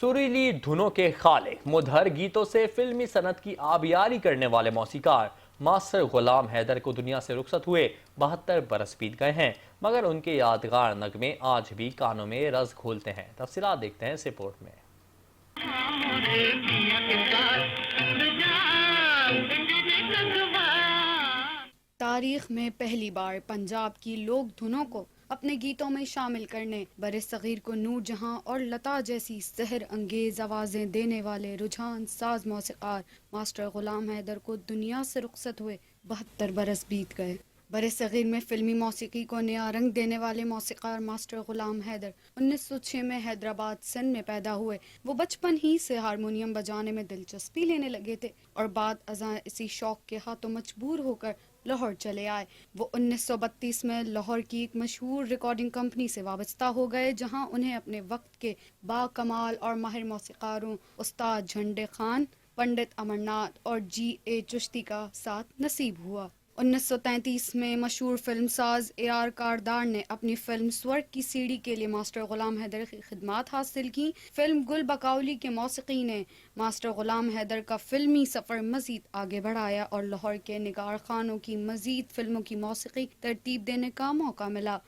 सुरीली धुनों के खालिक मुदहर गीतों से फिल्मी सनत की आबियारी करने वाले मौसीकार मास्टर गुलाम हैदर को दुनिया से रुखसत हुए 72 बरस बीत गए हैं, मगर उनके यादगार नगमे आज भी कानों में रस घोलते हैं। तफसीलात देखते हैं इस रिपोर्ट में। तारीख में पहली बार पंजाब की लोक धुनों को अपने गीतों में शामिल करने बरे-सगीर को नूर जहां और लता जैसी सहर अंगेज आवाजें देने वाले रुझान साज मौसीकार मास्टर गुलाम हैदर को दुनिया से रुखसत हुए 72 बरस बीत गए। बरे-सगीर में फिल्मी मौसीकी को नया रंग देने वाले मौसीकार मास्टर गुलाम हैदर 1906 में हैदराबाद सिंध में पैदा हुए। वो बचपन ही से हारमोनियम बजाने में दिलचस्पी लेने लगे थे और बाद अज़ां इसी शौक के हाथों मजबूर होकर लाहौर चले आए। वो 1932 में लाहौर की एक मशहूर रिकॉर्डिंग कंपनी से वाबस्ता हो गए, जहां उन्हें अपने वक्त के बाकमाल और माहिर मौसीकारों उस्ताद झंडे खान, पंडित अमरनाथ और G.A. चिश्ती का साथ नसीब हुआ। 1933 में मशहूर फिल्म साज ए.आर. कारदार ने अपनी फिल्म स्वर्ग की सीढ़ी के लिए मास्टर गुलाम हैदर की खिदमात हासिल की। फिल्म गुल बकाउली के मौसीकी ने मास्टर गुलाम हैदर का फिल्मी सफ़र मज़ीद आगे बढ़ाया और लाहौर के निगार खानों की मज़ीद फिल्मों की मौसीकी तरतीब देने का मौका मिला।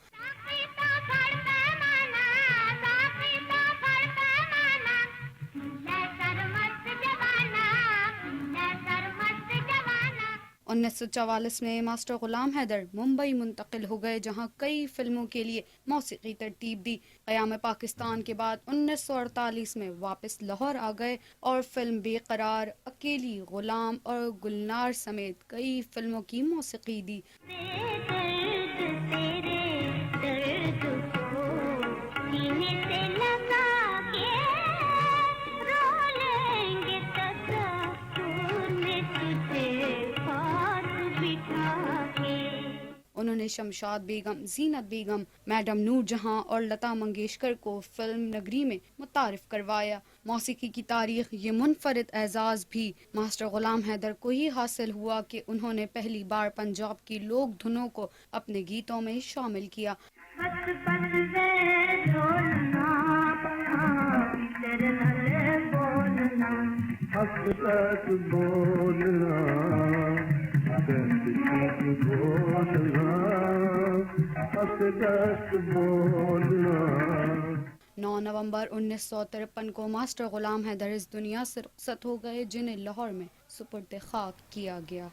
उन्नीस 1944 में मास्टर गुलाम हैदर मुंबई मुंतकिल हो गए, जहां कई फिल्मों के लिए मौसीकी तरतीब दी। क़याम पाकिस्तान के बाद 1948 में वापस लाहौर आ गए और फिल्म बेकरार, अकेली, गुलाम और गुलनार समेत कई फिल्मों की मौसीकी दी। उन्होंने शमशाद बेगम, जीनत बेगम, मैडम नूर जहां और लता मंगेशकर को फिल्म नगरी में मुतारिफ करवाया। मौसीकी की तारीख ये मुनफरिद एजाज़ भी मास्टर गुलाम हैदर को ही हासिल हुआ कि उन्होंने पहली बार पंजाब की लोक धुनों को अपने गीतों में शामिल किया। नौ नवंबर 1953 को मास्टर गुलाम हैदर इस दुनिया से रुखसत हो गए, जिन्हें लाहौर में सुपुर्द खाक किया गया।